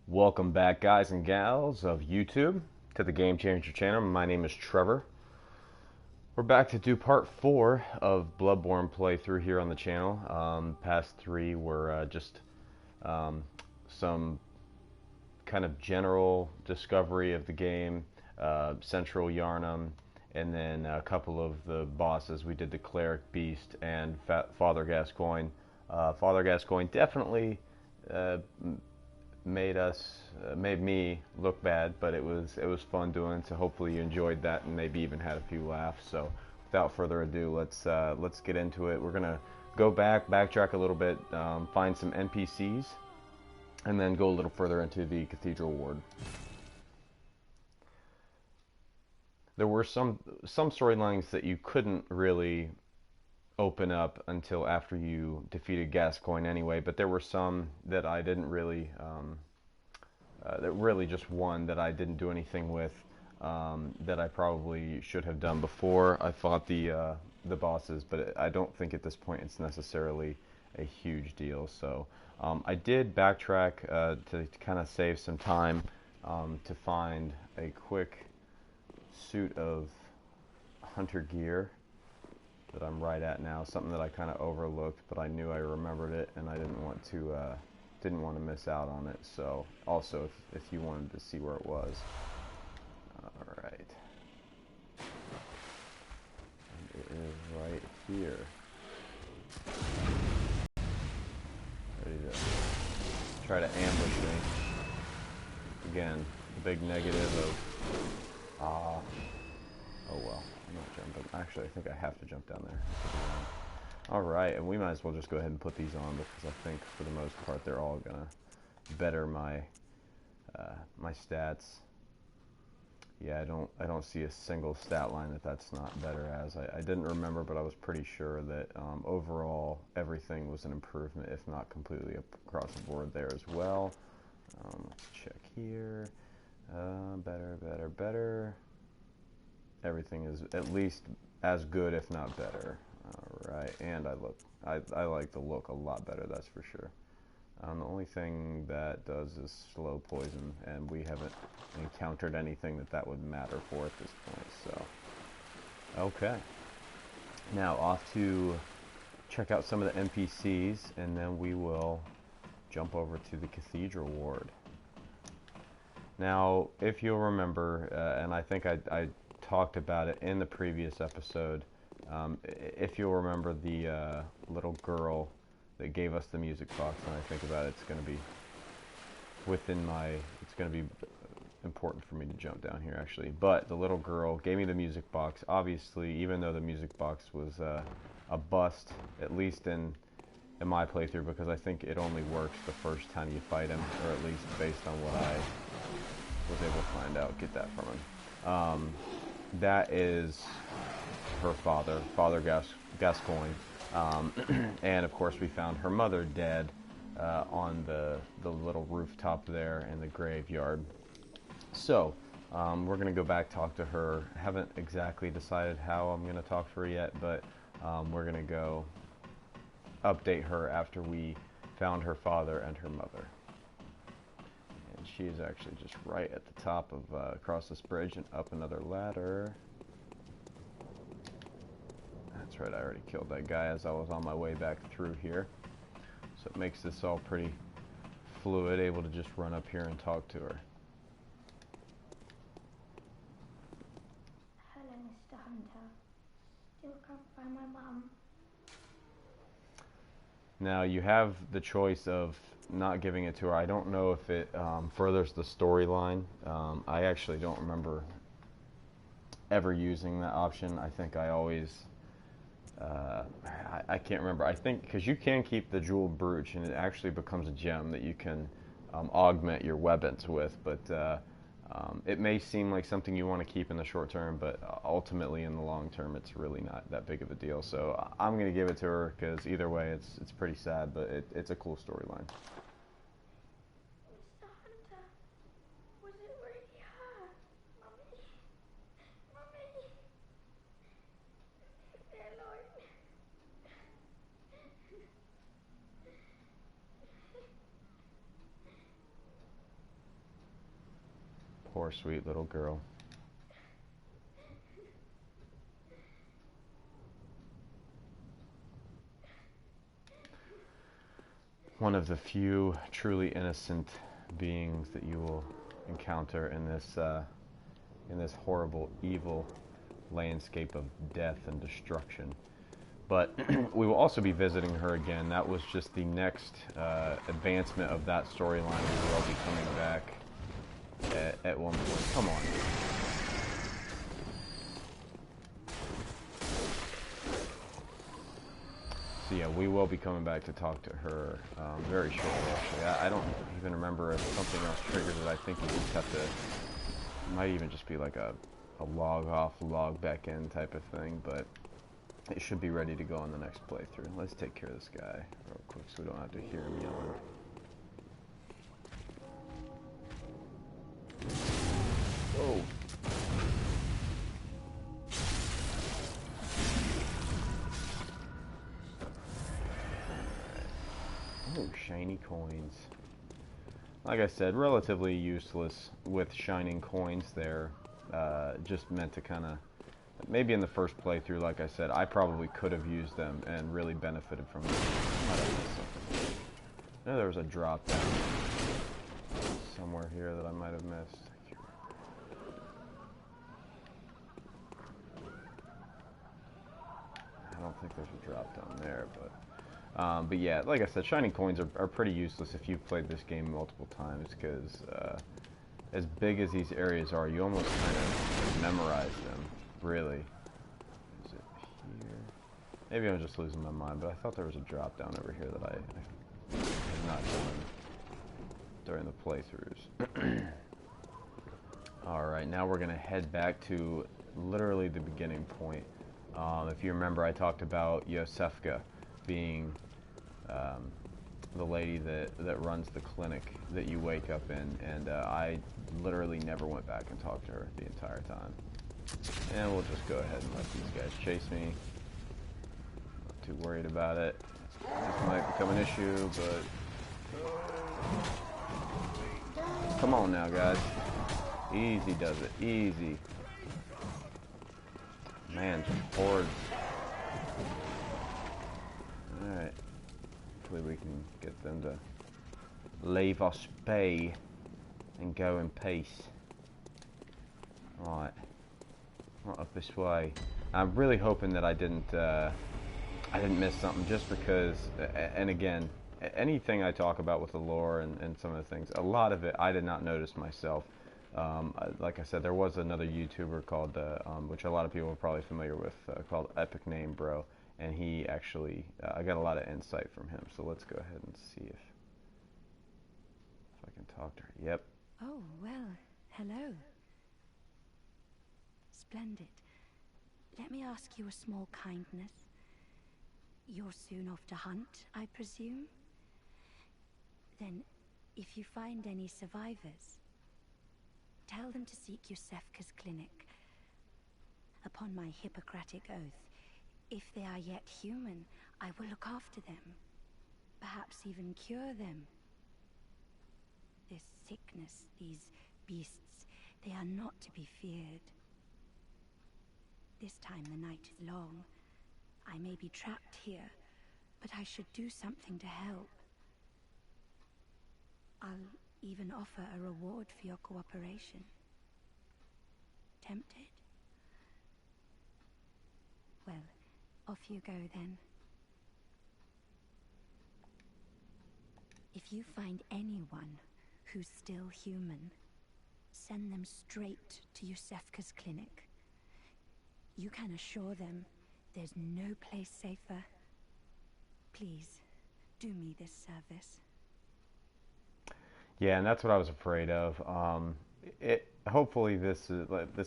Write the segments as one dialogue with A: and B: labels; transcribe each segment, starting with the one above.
A: Welcome back, guys and gals of YouTube, to the Game Changer channel. My name is Trevor. We're back to do part 4 of Bloodborne playthrough here on the channel. Past 3 were just some kind of general discovery of the game, Central Yarnum, and then a couple of the bosses. We did the Cleric Beast and Father Gascoigne. Father Gascoigne definitely made me look bad, but it was fun doing. So hopefully you enjoyed that and maybe even had a few laughs. So without further ado, let's get into it. We're gonna go backtrack a little bit, find some NPCs, and then go a little further into the Cathedral Ward. There were some storylines that you couldn't really open up until after you defeated Gascoigne anyway, but there were some that I didn't really, that really just one that I didn't do anything with, that I probably should have done before I fought the bosses, but I don't think at this point it's necessarily a huge deal. So I did backtrack to kind of save some time, to find a quick suit of hunter gear that I'm right at now, something that I kind of overlooked, but I knew I remembered it, and I didn't want to miss out on it. So also, if you wanted to see where it was, all right, and it is right here, ready to try to ambush me again. The big negative of oh well. I'm not jumping. Actually, I think I have to jump down there. Alright, and we might as well just go ahead and put these on, because I think for the most part they're all gonna better my my stats. Yeah, I don't see a single stat line that's not better as. I didn't remember, but I was pretty sure that overall everything was an improvement, if not completely across the board there as well. Let's check here. Better. Everything is at least as good, if not better. Alright, and I like the look a lot better, that's for sure. The only thing that does is slow poison, and we haven't encountered anything that would matter for at this point, so. Okay. Now, off to check out some of the NPCs, and then we will jump over to the Cathedral Ward. Now, if you'll remember, and I think I talked about it in the previous episode, if you'll remember the little girl that gave us the music box, and I think about it, it's going to be it's going to be important for me to jump down here actually, but the little girl gave me the music box. Obviously, even though the music box was a bust, at least in my playthrough, because I think it only works the first time you fight him, or at least based on what I was able to find out, get that from him. That is her father, Gascoigne. And of course we found her mother dead on the little rooftop there in the graveyard. So we're going to go back, talk to her. Haven't exactly decided how I'm going to talk to her yet, but we're going to go update her after we found her father and her mother. And she is actually just right at the top of across this bridge and up another ladder. That's right, I already killed that guy as I was on my way back through here. So it makes this all pretty fluid, able to just run up here and talk to her.
B: Hello, Mr. Hunter. Still can't find my mum.
A: Now you have the choice of not giving it to her. I don't know if it furthers the storyline. I actually don't remember ever using that option. I think I always... I can't remember. I think because you can keep the jeweled brooch, and it actually becomes a gem that you can augment your weapons with, but it may seem like something you want to keep in the short term, but ultimately in the long term it's really not that big of a deal. So I'm going to give it to her, because either way it's pretty sad, but it's a cool storyline.
B: Mr. Hunter, was it really her? Mummy? Mummy? Leave me alone.
A: Poor sweet little girl. One of the few truly innocent beings that you will encounter in this horrible, evil landscape of death and destruction. But we will also be visiting her again. That was just the next advancement of that storyline. We will be coming back at one point. Come on. So yeah, we will be coming back to talk to her very shortly, actually. I don't even remember if something else triggered it. I think you just have to, it might even just be like a log off, log back in type of thing, but it should be ready to go on the next playthrough. Let's take care of this guy real quick so we don't have to hear him yelling. Whoa. Oh, shiny coins. Like I said, relatively useless with shining coins there. Just meant to kind of, maybe in the first playthrough, like I said, I probably could have used them and really benefited from them. I might have missed something. I know there was a drop down somewhere here that I might have missed. I don't think there's a drop down there, but yeah, like I said, shining coins are pretty useless if you've played this game multiple times, because as big as these areas are, you almost kind of memorize them, really. Is it here? Maybe I'm just losing my mind, but I thought there was a drop down over here that I had not done during the playthroughs. Alright, now we're going to head back to literally the beginning point. If you remember, I talked about Yosefka being the lady that runs the clinic that you wake up in, and I literally never went back and talked to her the entire time. And we'll just go ahead and let these guys chase me. Not too worried about it. This might become an issue, but come on now, guys. Easy does it. Easy. Man, just hordes. Alright. Hopefully we can get them to leave us be and go in peace. Alright. Not up this way. I'm really hoping that I didn't miss something, just because, and again, anything I talk about with the lore and some of the things, a lot of it I did not notice myself. Like I said, there was another YouTuber called, which a lot of people are probably familiar with, called Epic Name Bro, and he actually, I got a lot of insight from him, so let's go ahead and see if I can talk to her. Yep.
C: Oh, well, hello. Splendid. Let me ask you a small kindness. You're soon off to hunt, I presume? Then, if you find any survivors, tell them to seek Yosefka's clinic. Upon my Hippocratic oath, if they are yet human, I will look after them. Perhaps even cure them. This sickness, these beasts, they are not to be feared. This time the night is long. I may be trapped here, but I should do something to help. I'll even offer a reward for your cooperation. Tempted? Well, off you go then. If you find anyone who's still human, send them straight to Yosefka's clinic. You can assure them there's no place safer. Please, do me this service.
A: Yeah, and that's what I was afraid of. Hopefully this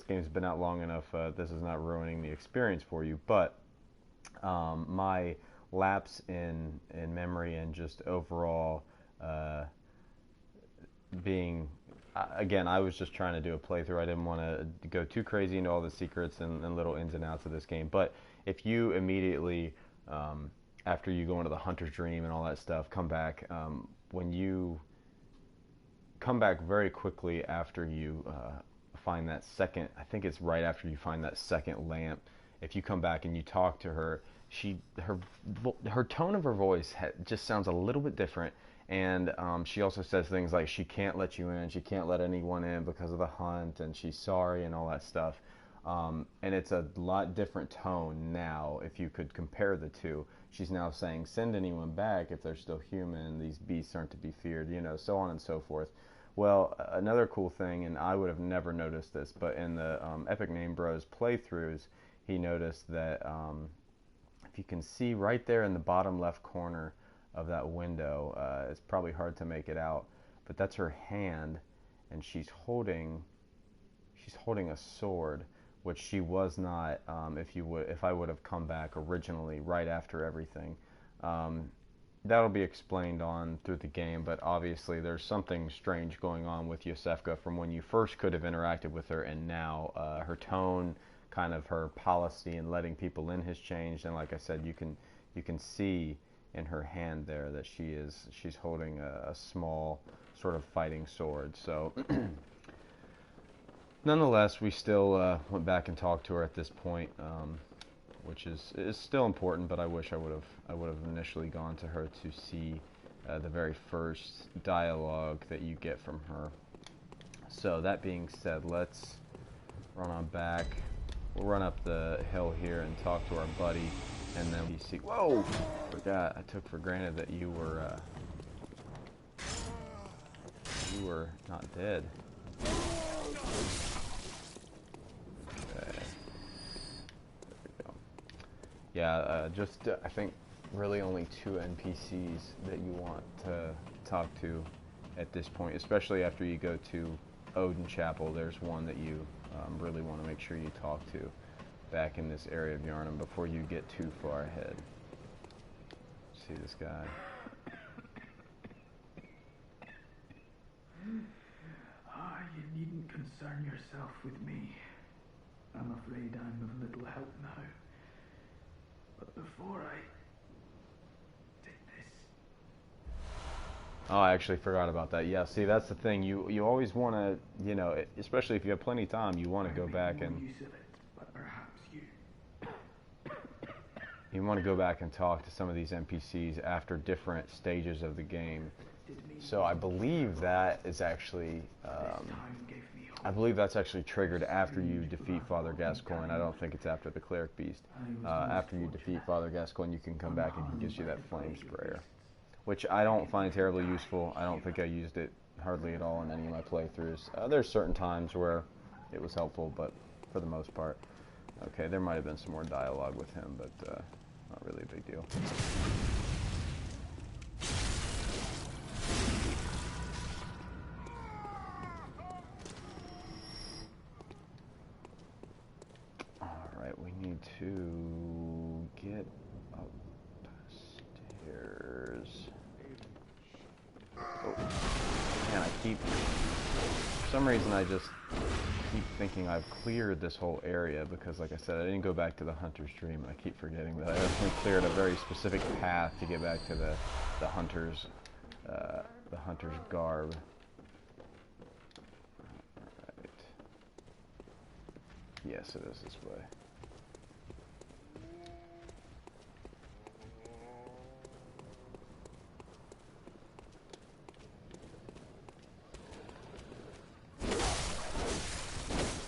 A: game's been out long enough. This is not ruining the experience for you. But my lapse in memory and just overall being, again, I was just trying to do a playthrough. I didn't want to go too crazy into all the secrets and little ins and outs of this game. But if you immediately, after you go into the hunter's dream and all that stuff, come back, when you come back very quickly after you find that second. I think it's right after you find that second lamp. If you come back and you talk to her, her tone of her voice just sounds a little bit different, and she also says things like she can't let you in, she can't let anyone in because of the hunt, and she's sorry and all that stuff. And it's a lot different tone now. If you could compare the two, she's now saying send anyone back if they're still human, these beasts aren't to be feared, you know, so on and so forth. Well, another cool thing, and I would have never noticed this, but in the Epic Name Bros playthroughs, he noticed that if you can see right there in the bottom left corner of that window, it's probably hard to make it out, but that's her hand, and she's holding a sword, which she was not. If I would have come back originally right after everything, that'll be explained on through the game. But obviously, there's something strange going on with Yosefka from when you first could have interacted with her, and now her tone, kind of her policy and letting people in has changed. And like I said, you can see in her hand there that she's holding a small sort of fighting sword. So nonetheless, we still went back and talked to her at this point, which is still important. But I wish I would have initially gone to her to see the very first dialogue that you get from her. So that being said, let's run on back. We'll run up the hill here and talk to our buddy, and then we see. Whoa! Forgot. I took for granted that you were not dead. Okay. There we go. Yeah. I think really only 2 NPCs that you want to talk to at this point, especially after you go to Odin Chapel. There's one that you really want to make sure you talk to back in this area of Yharnam before you get too far ahead. See this guy.
D: You needn't concern yourself with me. I'm afraid I'm of little help now. But before I did this...
A: Oh, I actually forgot about that. Yeah, see, that's the thing. You always want to, you know, especially if you have plenty of time, you want to go back and...
D: use of it, but perhaps
A: you want to go back and talk to some of these NPCs after different stages of the game. So I believe that is actually... I believe that's actually triggered after you defeat Father Gascoigne. I don't think it's after the Cleric Beast. After you defeat Father Gascoigne, you can come back and he gives you that flame sprayer, which I don't find terribly useful. I don't think I used it hardly at all in any of my playthroughs. There's certain times where it was helpful, but for the most part. Okay, there might have been some more dialogue with him, but not really a big deal. We need to get upstairs. Oh, man, for some reason I just keep thinking I've cleared this whole area because, like I said, I didn't go back to the Hunter's Dream. I keep forgetting that I only cleared a very specific path to get back to the Hunter's garb. Alright. Yes, it is this way.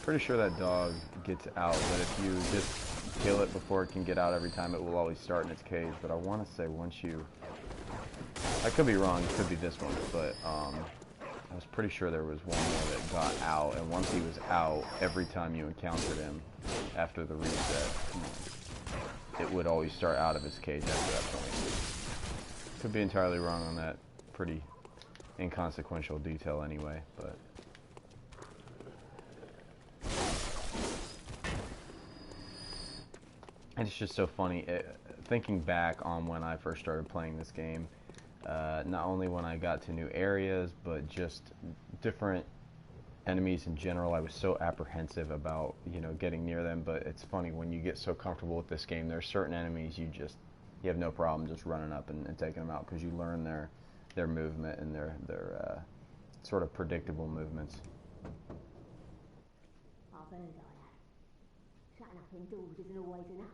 A: Pretty sure that dog gets out, but if you just kill it before it can get out every time, it will always start in its cage. But I want to say once you... I could be wrong, it could be this one, but I was pretty sure there was one more that got out, and once he was out, every time you encountered him after the reset, it would always start out of his cage after that point. Could be entirely wrong on that pretty inconsequential detail anyway, but... It's just so funny, thinking back on when I first started playing this game, not only when I got to new areas, but just different enemies in general. I was so apprehensive about, you know, getting near them, but it's funny, when you get so comfortable with this game, there are certain enemies you have no problem just running up and taking them out, because you learn their movement and sort of predictable movements.
E: I've heard I have. Shutting up indoors isn't always enough.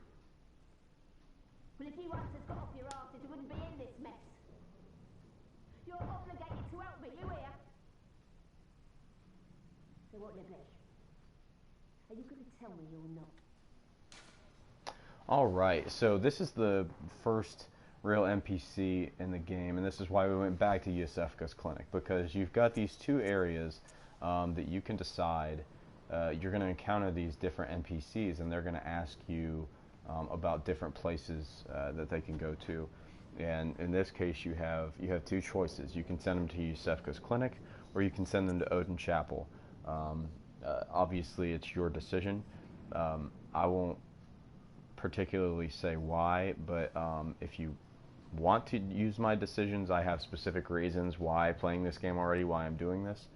E: Well, if you once had got off your arse, you wouldn't be in this mess. You're obligated to help me, you hear? So what'll it be? Are you going to tell me you're not?
A: Alright, so this is the first real NPC in the game, and this is why we went back to Yusefka's clinic, because you've got these two areas that you can decide. You're going to encounter these different NPCs, and they're going to ask you about different places that they can go to. And in this case, you have two choices. You can send them to Yusefka's clinic, or you can send them to Odin Chapel. Obviously, it's your decision. I won't particularly say why, but if you want to use my decisions, I have specific reasons why playing this game already, why I'm doing this.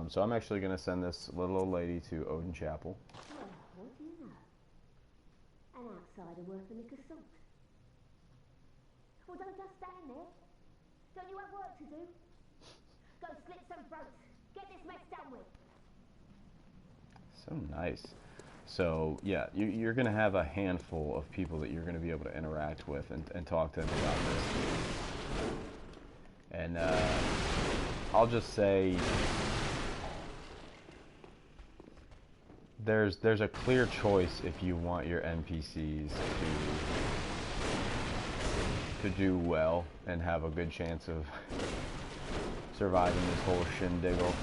A: So I'm actually going to send this little old lady to Odin Chapel.
E: Well, what do you know? An outsider worth a lick of salt. Well, don't just stand there. Don't you have work to do? Go slit some throats. Get this mess done with.
A: So nice. So yeah, you're going to have a handful of people that you're going to be able to interact with and talk to them about this. And I'll just say there's a clear choice if you want your NPCs to do well and have a good chance of surviving this whole shindiggle.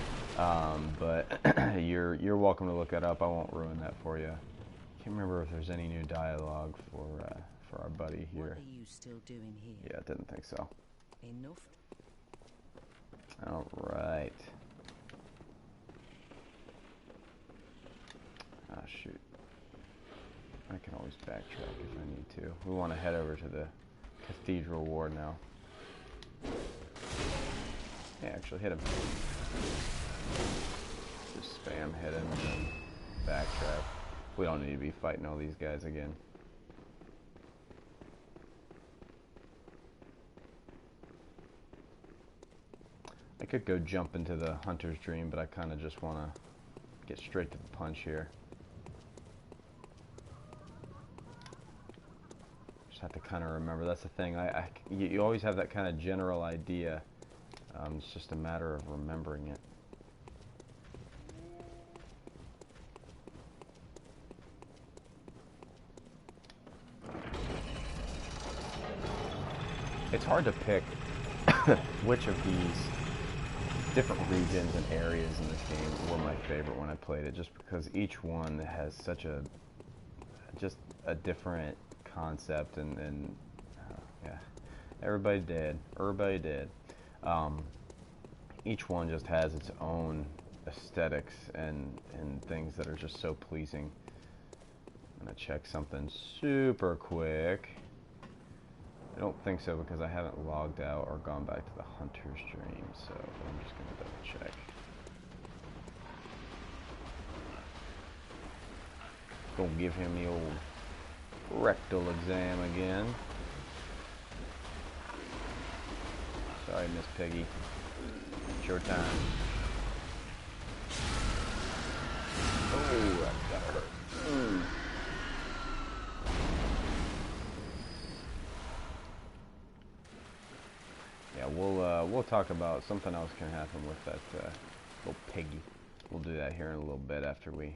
A: But you're welcome to look that up. I won't ruin that for you. Can't remember if there's any new dialogue for our buddy here.
F: What are you still doing here?
A: Yeah, I didn't think so.
F: Enough.
A: All right. Ah, shoot. I can always backtrack if I need to. We want to head over to the Cathedral Ward now. Yeah, actually hit him. Just spam hit him and then backtrack. We don't need to be fighting all these guys again. I could go jump into the Hunter's Dream, but I kind of just want to get straight to the punch here. Just have to kind of remember. That's the thing. You always have that kind of general idea. It's just a matter of remembering it. It's hard to pick which of these different regions and areas in this game were my favorite when I played it, just because each one has such a different concept and yeah, everybody did. Each one just has its own aesthetics and things that are just so pleasing. I'm gonna check something super quick. I don't think so because I haven't logged out or gone back to the Hunter's Dream, so I'm just gonna double check. Gonna give him the old rectal exam again. Sorry, Miss Piggy. It's your time. Oh, that gotta hurt. Yeah, we'll talk about something else can happen with that little piggy. We'll do that here in a little bit after we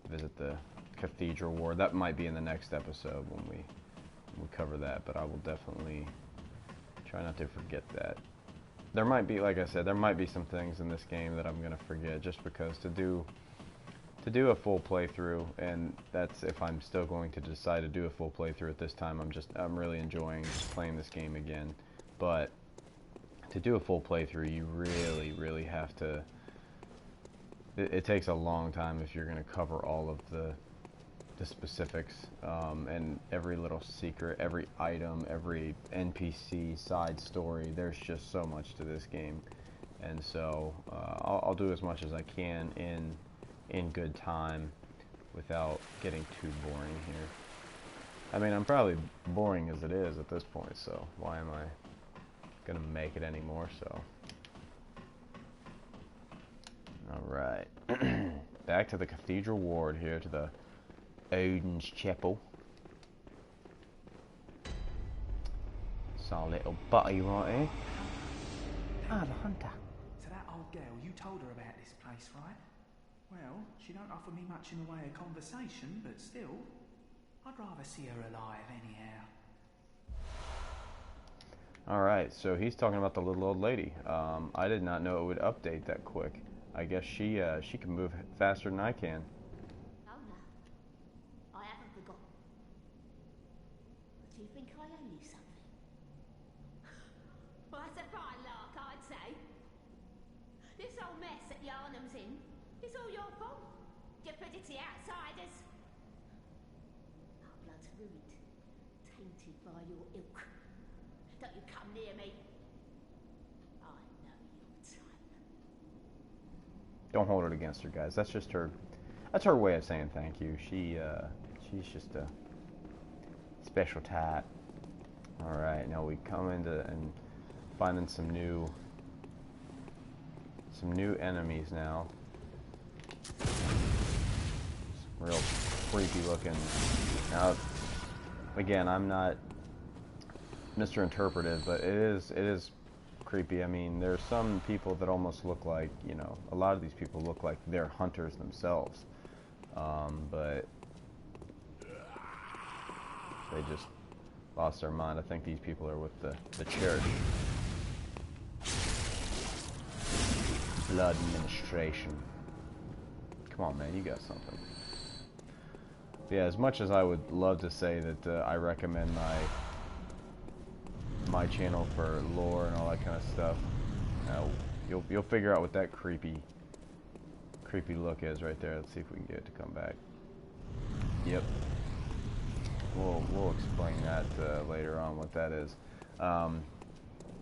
A: visit the Cathedral Ward. That might be in the next episode when we cover that, but I will definitely try not to forget that. There might be, like I said, there might be some things in this game that I'm gonna forget just because to do a full playthrough, and that's if I'm still going to decide to do a full playthrough at this time. I'm really enjoying playing this game again, but to do a full playthrough, you really have to. It takes a long time if you're going to cover all of the specifics and every little secret, every item, every NPC side story. There's just so much to this game, and so I'll do as much as I can in good time without getting too boring here. I mean, I'm probably boring as it is at this point, so why am I gonna make it anymore? So Alright. Back to the Cathedral Ward here, to the Odin's Chapel. Saw a little butty right here. Ah, the hunter.
G: So that old girl, you told her about this place, right? Well, she don't offer me much in the way of conversation, but still, I'd rather see her alive anyhow.
A: Alright, so he's talking about the little old lady. I did not know it would update that quick. I guess she can move faster than I can.
E: Oh no, I haven't forgotten. But do you think I owe you something? Well, that's a fine lark, I'd say. This whole mess that Yarnum's in is all your fault. Stupidity outsiders. Our blood's ruined, tainted by your ilk. Don't you come near me. I know your type.
A: Don't hold it against her, guys. That's just her. That's her way of saying thank you. She's just a special type. All right, now we come into and finding some new enemies now. Some real creepy looking. Now, again, I'm not Mr. Interpretive, but it is creepy. I mean, there's some people that almost look like, you know, a lot of these people look like they're hunters themselves, but they just lost their mind. I think these people are with the church. Blood administration. Come on, man, you got something. Yeah, as much as I would love to say that I recommend my channel for lore and all that kind of stuff, you'll figure out what that creepy look is right there. Let's see if we can get it to come back. Yep. We'll explain that later on what that is.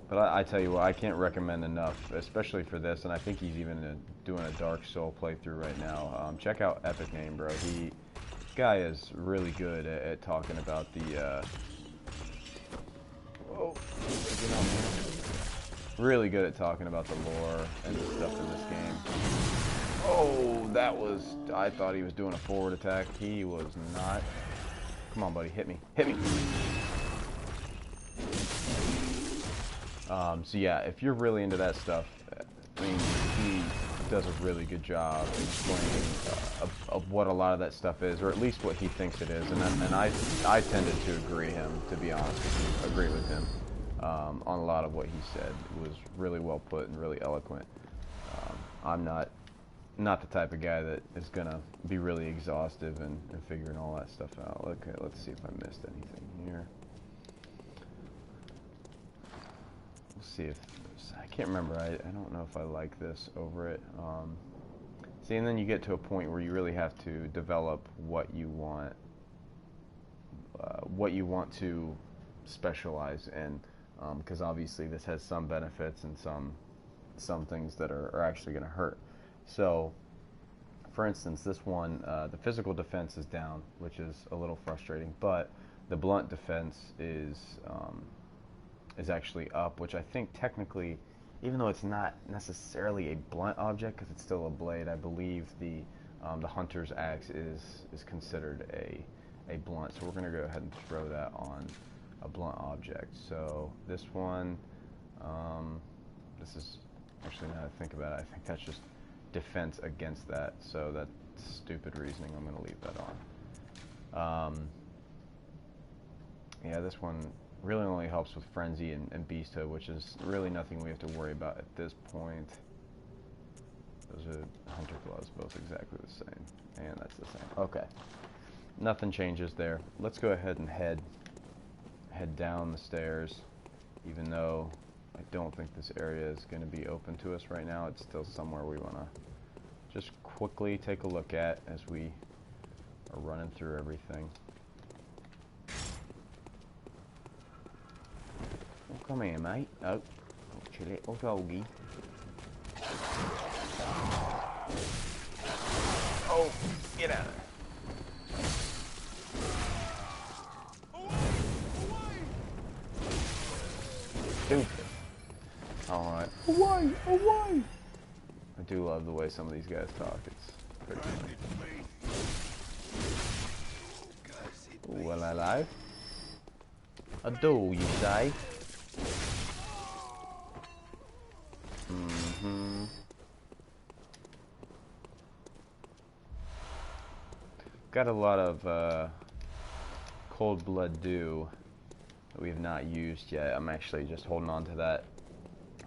A: But I tell you what, I can't recommend enough, especially for this. And I think he's even doing a Dark Soul playthrough right now. Check out Epic Name, bro. This guy is really good at talking about the. Really good at talking about the lore and the stuff in this game. Oh, that was. I thought he was doing a forward attack. He was not. Come on, buddy, hit me. Hit me. So yeah, if you're really into that stuff, I mean, he does a really good job explaining of what a lot of that stuff is, or at least what he thinks it is. And I tended to agree with him on a lot of what he said. It was really well put and really eloquent. I'm not the type of guy that is gonna be really exhaustive and figuring all that stuff out. Okay, let's see if I missed anything here. We'll see if I can't remember. I don't know if I like this over it. See, and then you get to a point where you really have to develop what you want to specialize in, because obviously this has some benefits and some things that are actually going to hurt. So, for instance, this one, the physical defense is down, which is a little frustrating, but the blunt defense is actually up, which I think technically, even though it's not necessarily a blunt object because it's still a blade, I believe the hunter's axe is considered a blunt. So we're going to go ahead and throw that on a blunt object. So this one, this is actually, now that I think about it, I think that's just defense against that. So that's stupid reasoning. I'm going to leave that on. Yeah, this one really only helps with Frenzy and Beasthood, which is really nothing we have to worry about at this point. Those are Hunter Gloves, both exactly the same. And that's the same. Okay. Nothing changes there. Let's go ahead and head down the stairs, even though I don't think this area is going to be open to us right now. It's still somewhere we want to just quickly take a look at as we are running through everything. Oh, come here, mate. Oh, your little doggy. Oh, get out of there. Stupid. Alright. Away! Away! I do love the way some of these guys talk. It's pretty funny. Well, alive? A do, you say? Mm-hmm. Got a lot of cold blood dew that we have not used yet. I'm actually just holding on to that.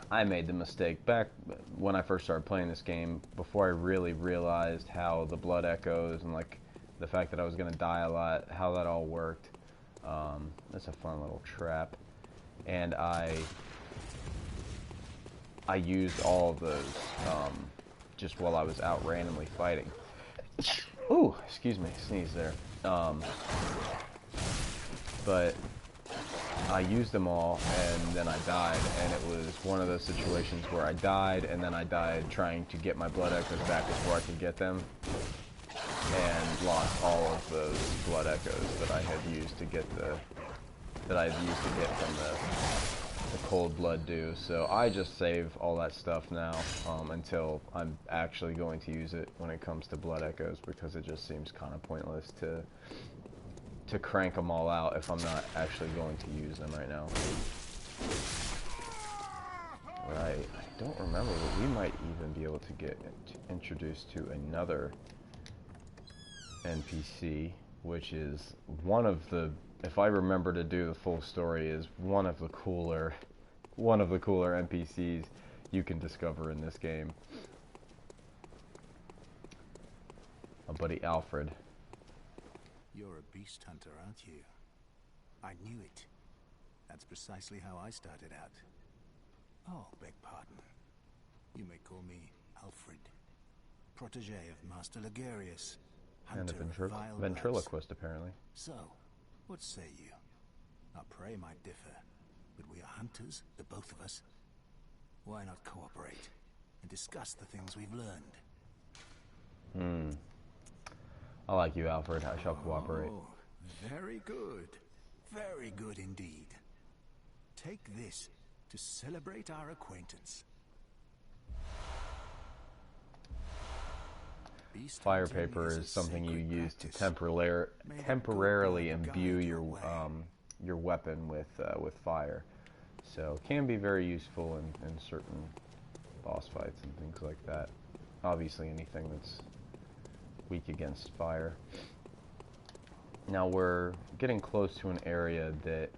A: I made the mistake back when I first started playing this game, before I really realized how the blood echoes and like the fact that I was gonna die a lot, how that all worked. That's a fun little trap, and I used all of those just while I was out randomly fighting. Ooh, excuse me, sneeze there. But I used them all, and then I died, and it was one of those situations where I died, and then I died trying to get my blood echoes back before I could get them, and lost all of those blood echoes that I had used to get from the cold blood dew. So I just save all that stuff now until I'm actually going to use it when it comes to blood echoes, because it just seems kind of pointless to crank them all out if I'm not actually going to use them right now. Right, I don't remember, but we might even be able to get introduced to another NPC, which is one of the, if I remember to do the full story, is one of the cooler NPCs you can discover in this game. My buddy Alfred.
H: You're a beast hunter, aren't you? I knew it. That's precisely how I started out. Oh, beg pardon. You may call me Alfred, protege of Master Ligurius,
A: And a
H: hunter of vile
A: ventriloquist,
H: bloods.
A: apparently.
H: So, what say you? Our prey might differ, but we are hunters, the both of us. Why not cooperate and discuss the things we've learned?
A: I like you, Alfred. I shall cooperate.
H: Oh, very good. Very good indeed. Take this to celebrate our acquaintance. Beast
A: Fire
H: hunting
A: paper
H: a
A: is something you
H: sacred
A: use to
H: practice.
A: temporarily imbue your weapon with fire. So it can be very useful in certain boss fights and things like that. Obviously anything that's weak against fire. Now we're getting close to an area that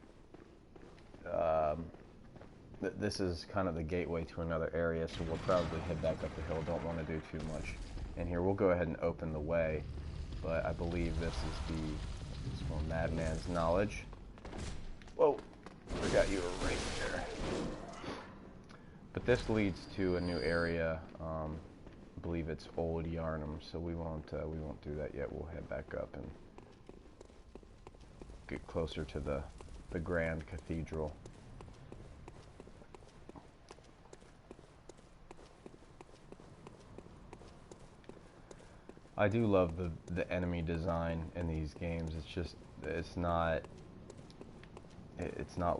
A: this is kind of the gateway to another area, so we'll probably head back up the hill. Don't want to do too much. And here we'll go ahead and open the way, but I believe this is it's for Madman's knowledge. Whoa, forgot you were right there. But this leads to a new area. I believe it's Old Yarnum, so we won't do that yet. We'll head back up and get closer to the Grand Cathedral. I do love the enemy design in these games. It's just it's not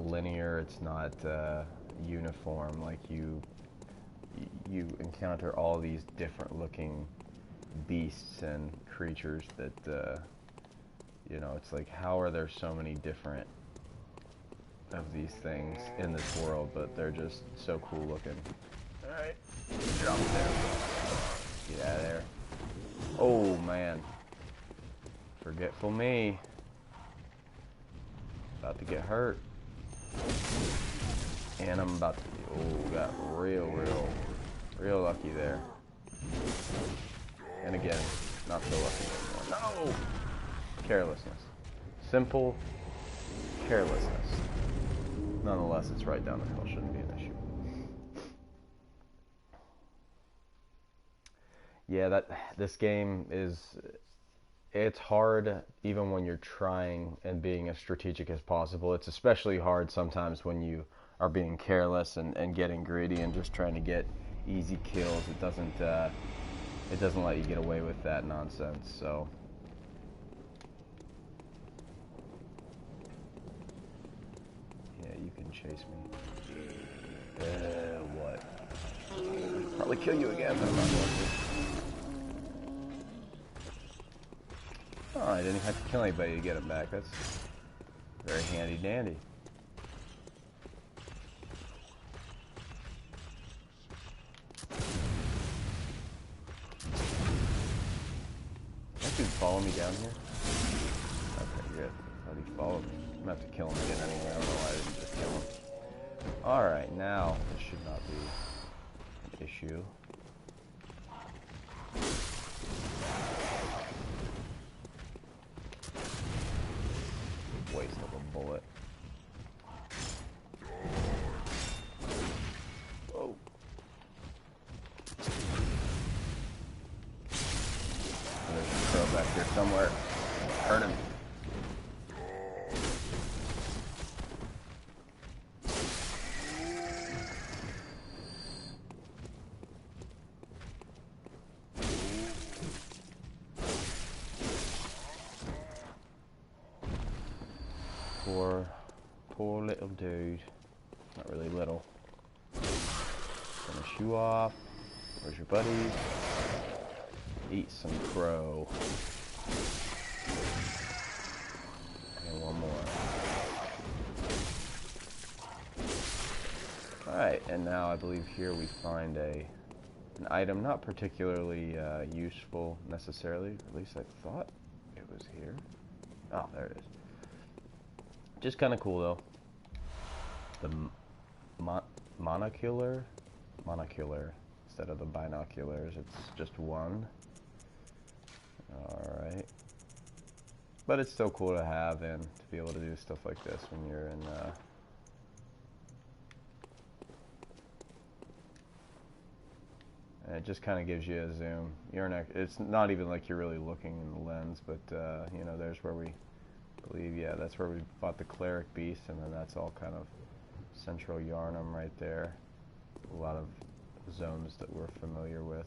A: linear. It's not uniform. Like you encounter all these different looking beasts and creatures that you know, it's like, how are there so many different of these things in this world, but they're just so cool looking. Alright, drop there. Get out of there. Oh man, forgetful me. About to get hurt. And I'm about to, oh, got real lucky there. And again, not so lucky anymore. No! Carelessness. Simple carelessness. Nonetheless, it's right down the hill, shouldn't be an issue. Yeah, this game it's hard even when you're trying and being as strategic as possible. It's especially hard sometimes when you are being careless and getting greedy and just trying to get easy kills. It doesn't let you get away with that nonsense. So yeah, you can chase me. What? Probably kill you again, but I'm not going to. Oh, I didn't have to kill anybody to get him back. That's very handy dandy. That dude follow me down here? Okay, good. Thought he followed me. I'm gonna have to kill him again anyway. I don't know why I didn't just kill him. Alright, now this should not be an issue. Waste of a bullet. Whoa. There's a crow back here somewhere. Hurt him. Poor little dude. Not really little. Finish you off. Where's your buddies? Eat some crow. And one more. Alright, and now I believe here we find an item not particularly useful necessarily. At least I thought it was here. Oh, there it is. Just kind of cool though. The monocular instead of the binoculars. It's just one. Alright. But it's still cool to have and to be able to do stuff like this when you're in and it just kind of gives you a zoom. It's not even like you're really looking in the lens, but you know, there's where we believe, yeah, that's where we fought the cleric beast, and then that's all kind of central Yarnum right there. A lot of zones that we're familiar with.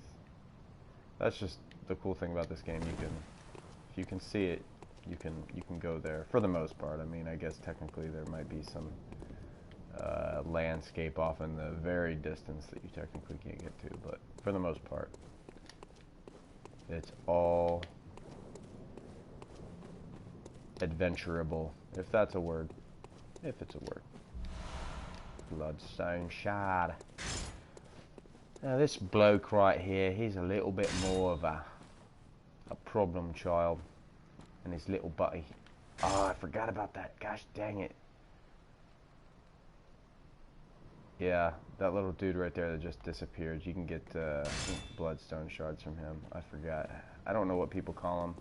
A: That's just the cool thing about this game. If you can see it, you can go there for the most part. I mean, I guess technically there might be some landscape off in the very distance that you technically can't get to, but for the most part, it's all adventurable, if that's a word. If it's a word. Bloodstone shard. Now this bloke right here, he's a little bit more of a problem child. And his little buddy. Oh, I forgot about that. Gosh dang it. Yeah, that little dude right there that just disappeared. You can get bloodstone shards from him. I forgot. I don't know what people call him.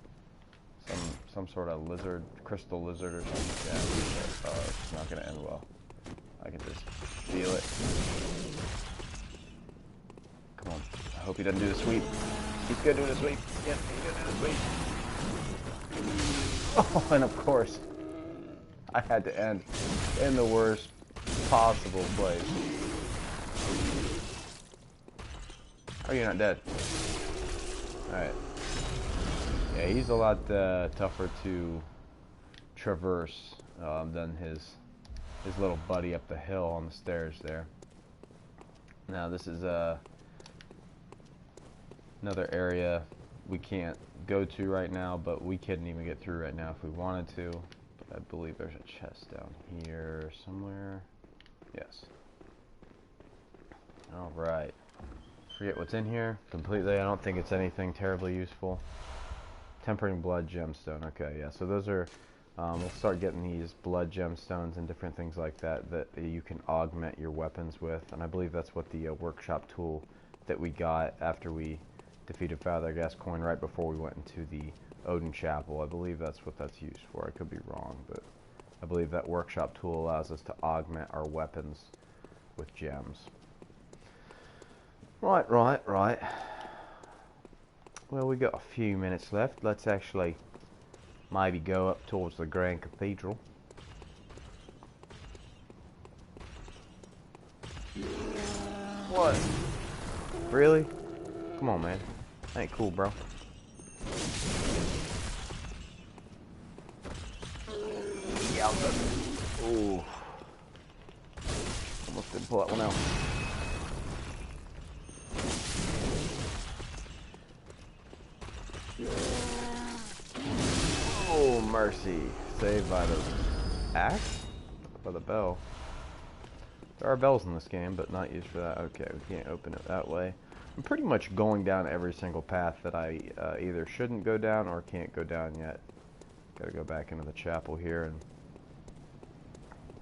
A: Some sort of lizard, crystal lizard or something. Yeah, oh, it's not going to end well. I can just feel it. Come on. I hope he doesn't do the sweep. He's going to do the sweep. Yep, he's going to do the sweep. Oh, and of course, I had to end in the worst possible place. Oh, you're not dead. Alright. Yeah, he's a lot tougher to traverse than his little buddy up the hill on the stairs there. Now this is another area we can't go to right now, but we couldn't even get through right now if we wanted to. But I believe there's a chest down here somewhere. Yes. Alright. Forget what's in here completely. I don't think it's anything terribly useful. Tempering blood gemstone. Okay, yeah. So those are, we'll start getting these blood gemstones and different things like that you can augment your weapons with. And I believe that's what the workshop tool that we got after we defeated Father Gascoigne right before we went into the Odin Chapel. I believe that's what that's used for. I could be wrong, but I believe that workshop tool allows us to augment our weapons with gems. Right. Well, we got a few minutes left. Let's actually maybe go up towards the Grand Cathedral. What? Really? Come on, man. That ain't cool, bro. Ooh. Almost didn't pull that one out. Oh, mercy. Saved by the axe? By the bell. There are bells in this game, but not used for that. Okay, we can't open it that way. I'm pretty much going down every single path that I either shouldn't go down or can't go down yet. Gotta go back into the chapel here. And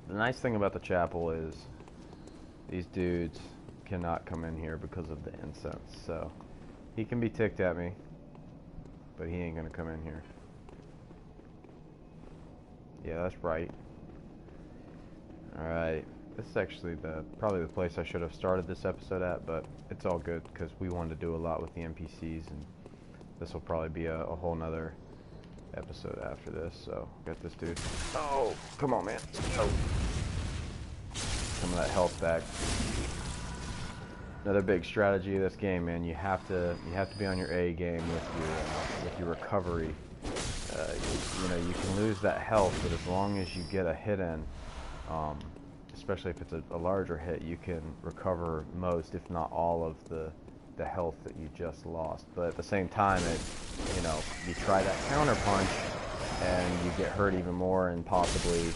A: the nice thing about the chapel is these dudes cannot come in here because of the incense. So he can be ticked at me, but he ain't gonna come in here. Yeah, that's right. Alright. This is actually probably the place I should have started this episode at, but it's all good because we wanted to do a lot with the NPCs, and this will probably be a whole nother episode after this. So, got this dude. Oh, come on, man. Oh. Some of that health back. Another big strategy of this game, man. You have to be on your A game with your recovery. You know, you can lose that health, but as long as you get a hit in, especially if it's a larger hit, you can recover most, if not all, of the health that you just lost. But at the same time, you know, you try that counter punch, and you get hurt even more, and possibly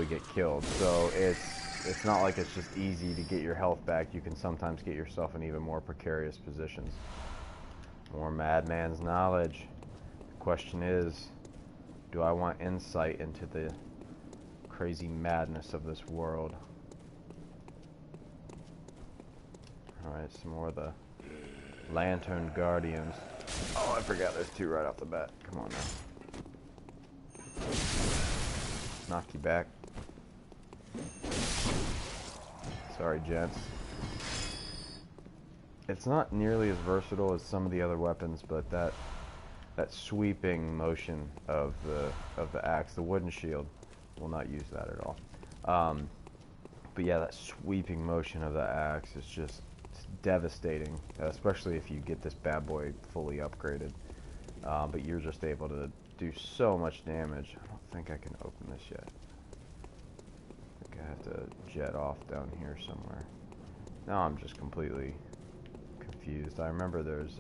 A: get killed. So it's not like it's just easy to get your health back. You can sometimes get yourself in even more precarious positions. More madman's knowledge. The question is, do I want insight into the crazy madness of this world? Alright, some more of the Lantern Guardians. Oh, I forgot there's two right off the bat. Come on now. Knock you back. Sorry, gents. It's not nearly as versatile as some of the other weapons, but that sweeping motion of the axe, the wooden shield, will not use that at all. But yeah, that sweeping motion of the axe is just devastating, especially if you get this bad boy fully upgraded. But you're just able to do so much damage. I don't think I can open this yet. I think I have to jet off down here somewhere. Now I'm just completely confused. I remember there's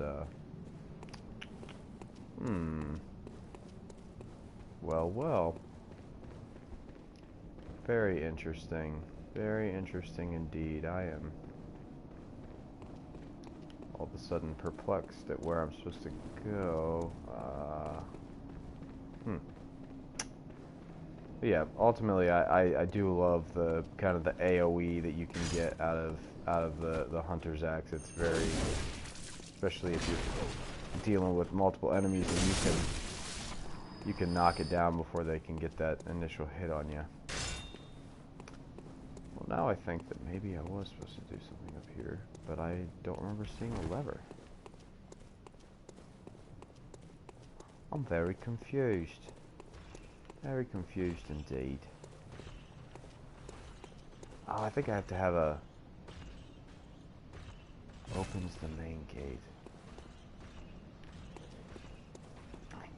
A: well. Very interesting. Very interesting indeed. I am all of a sudden perplexed at where I'm supposed to go. But yeah, ultimately I do love the kind of the AoE that you can get out of the Hunter's Axe. It's very, especially if you're dealing with multiple enemies, and you can knock it down before they can get that initial hit on you. Well, now I think that maybe I was supposed to do something up here, but I don't remember seeing a lever. I'm very confused. Very confused indeed. Oh, I think I have to have a... Opens the main gate.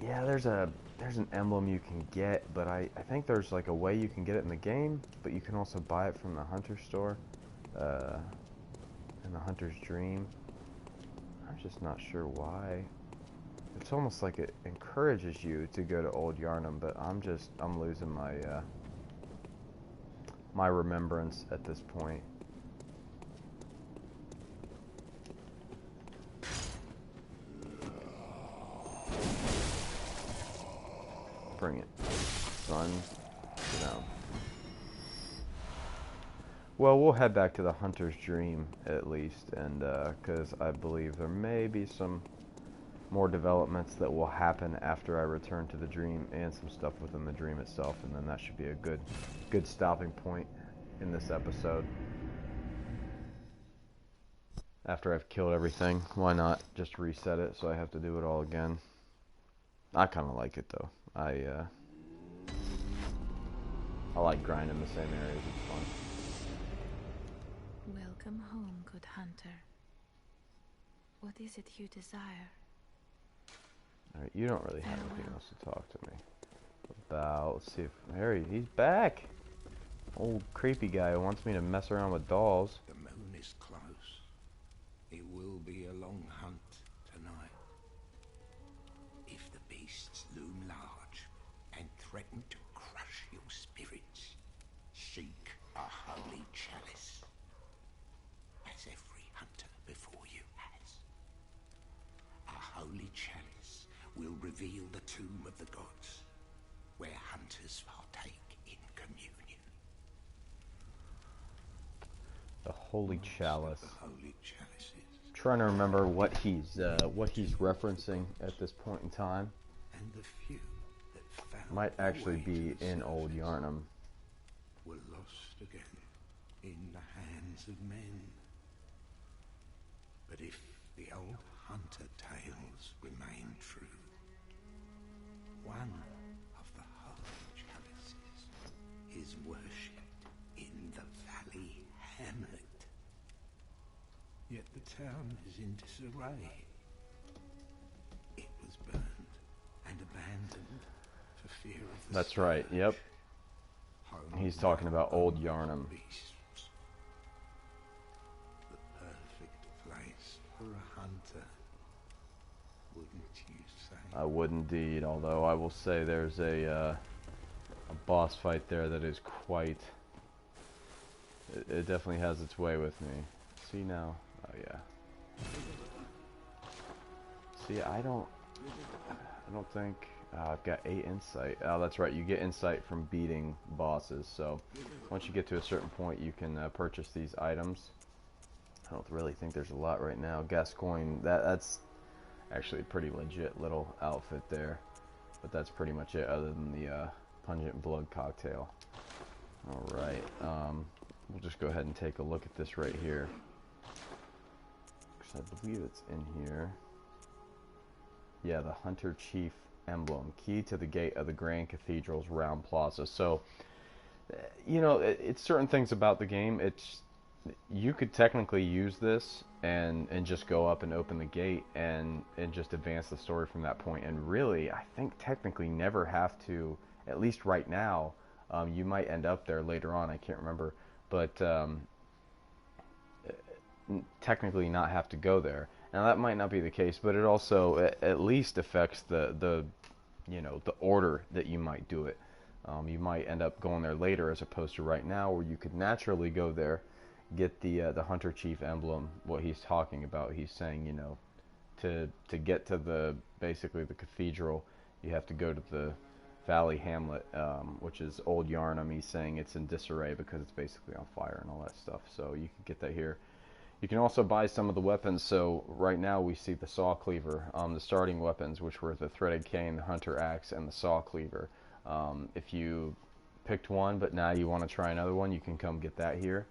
A: Yeah, there's an emblem you can get, but I think there's like a way you can get it in the game, but you can also buy it from the Hunter store, in the Hunter's Dream. I'm just not sure why. It's almost like it encourages you to go to Old Yarnum, but I'm losing my my remembrance at this point. Bring it, son. Sit down. Well, we'll head back to the Hunter's Dream at least, and because I believe there may be some more developments that will happen after I return to the dream, and some stuff within the dream itself, and then that should be a good stopping point in this episode. After I've killed everything, why not just reset it so I have to do it all again? I kind of like it though. I like grinding the same areas. It's fun.
I: Welcome home, good hunter. What is it you desire?
A: Alright, you don't really have anything else to talk to me about. Let's see if he's back. Old creepy guy who wants me to mess around with dolls.
H: The moon is close. It will be a long hunt tonight. beasts loom large and threaten to crush your spirits. Seek a holy chalice, as every hunter before you has. A holy chalice will reveal the tomb of the gods, where hunters partake in communion.
A: The holy chalice.
H: The holy chalices.
A: Trying to remember what he's referencing at this point in time.
H: And the few that found
A: Might actually
H: their way
A: be
H: to the
A: in Old
H: surface
A: Yarnum.
H: were lost again in the hands of men. But if the old hunter tales remain true, one of the holy chalices is worshipped in the valley hamlet. Yet the town is in disarray. It was burned and abandoned for fear of the
A: That's right, yep.
H: home
A: He's talking about Old Yarnum.
H: beasts. The perfect place for a hunter, wouldn't you say?
A: I would indeed, although I will say there's a boss fight there that is quite... It definitely has its way with me. See now? Oh yeah. See, I don't think... I've got 8 insight. Oh, that's right, you get insight from beating bosses, so once you get to a certain point you can purchase these items. I don't really think there's a lot right now. Gascoigne, that's actually a pretty legit little outfit there, but that's pretty much it other than the pungent blood cocktail. Alright, we'll just go ahead and take a look at this right here, because I believe it's in here. Yeah, the Hunter Chief emblem, key to the gate of the Grand Cathedral's round plaza. So, you know, it's certain things about the game. You could technically use this and just go up and open the gate and just advance the story from that point. And really, I think technically never have to, at least right now. You might end up there later on. I can't remember, but technically not have to go there. Now that might not be the case, but it also at least affects the you know, the order that you might do it. You might end up going there later as opposed to right now, where you could naturally go there, get the Hunter Chief emblem. What he's talking about, he's saying, you know, to get to basically the cathedral, you have to go to the Valley Hamlet, which is Old Yarnum. He's saying it's in disarray because it's basically on fire and all that stuff. So you can get that here. You can also buy some of the weapons. So right now we see the saw cleaver, the starting weapons, which were the threaded cane, the hunter axe, and the saw cleaver. If you picked one, but now you want to try another one, you can come get that here.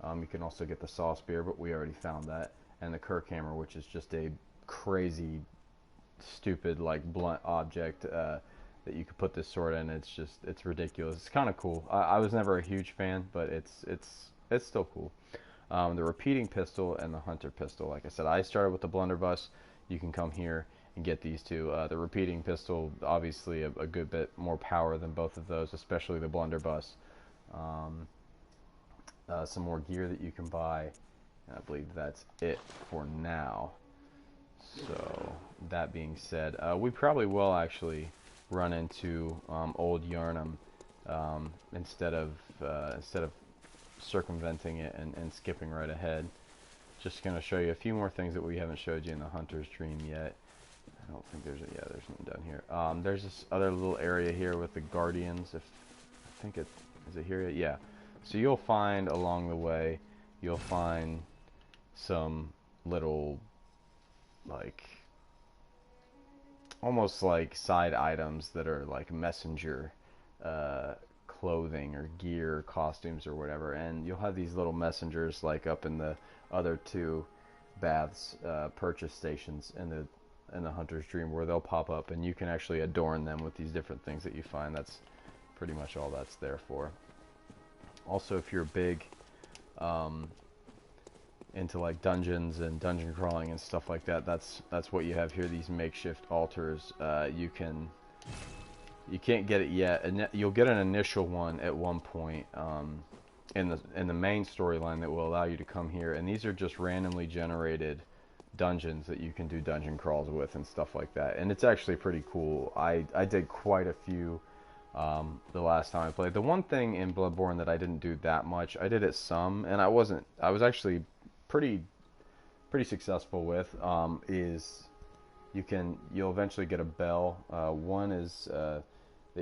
A: You can also get the saw spear, but we already found that, and the Kirk hammer, which is just a crazy, stupid, like blunt object that you could put this sword in. It's ridiculous. It's kind of cool. I was never a huge fan, but it's still cool. The repeating pistol and the hunter pistol. Like I said, I started with the blunderbuss. You can come here and get these two. The repeating pistol, obviously a good bit more power than both of those, especially the blunderbuss. Some more gear that you can buy. I believe that's it for now. So that being said, we probably will actually run into Old Yarnum instead of circumventing it and skipping right ahead. Just going to show you a few more things that we haven't showed you in the Hunter's Dream yet. I don't think there's there's something down here. There's this other little area here with the Guardians. Is it here yet? Yeah. So you'll find along the way, you'll find some little, like, almost like side items that are like messenger clothing or gear, costumes or whatever, and you'll have these little messengers like up in the other two baths purchase stations in the Hunter's Dream, where they'll pop up and you can actually adorn them with these different things that you find. That's pretty much all that's there for. Also, if you're big into like dungeons and dungeon crawling and stuff like that, that's what you have here, these makeshift altars. You can't get it yet, and you'll get an initial one at one point in the main storyline that will allow you to come here, and these are just randomly generated dungeons that you can do dungeon crawls with and stuff like that, and it's actually pretty cool. I did quite a few the last time I played. The one thing in Bloodborne that I didn't do that much, I did it some, and I was actually pretty successful with, is you'll eventually get a bell. One is that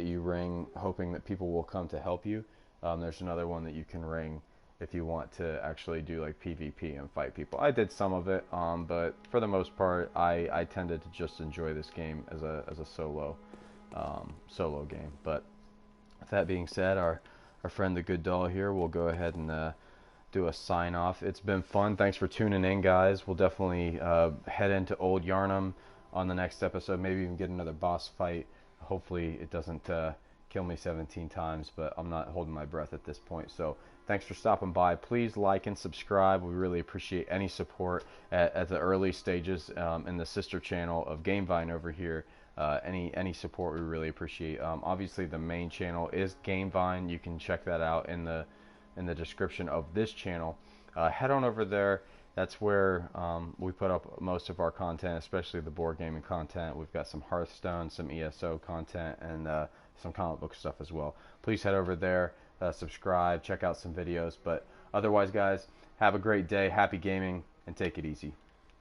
A: you ring hoping that people will come to help you. There's another one that you can ring if you want to actually do like PvP and fight people. I did some of it, but for the most part, I tended to just enjoy this game as a solo game. But with that being said, our friend the Good Doll here will go ahead and do a sign off. It's been fun. Thanks for tuning in, guys. We'll definitely head into Old Yarnum on the next episode. Maybe even get another boss fight. Hopefully it doesn't kill me 17 times, but I'm not holding my breath at this point. So thanks for stopping by. Please like and subscribe. We really appreciate any support at the early stages in the sister channel of Gamevine over here. Any support we really appreciate. Obviously the main channel is Gamevine. You can check that out in the description of this channel. Head on over there. That's where we put up most of our content, especially the board gaming content. We've got some Hearthstone, some ESO content, and some comic book stuff as well. Please head over there, subscribe, check out some videos. But otherwise, guys, have a great day, happy gaming, and take it easy.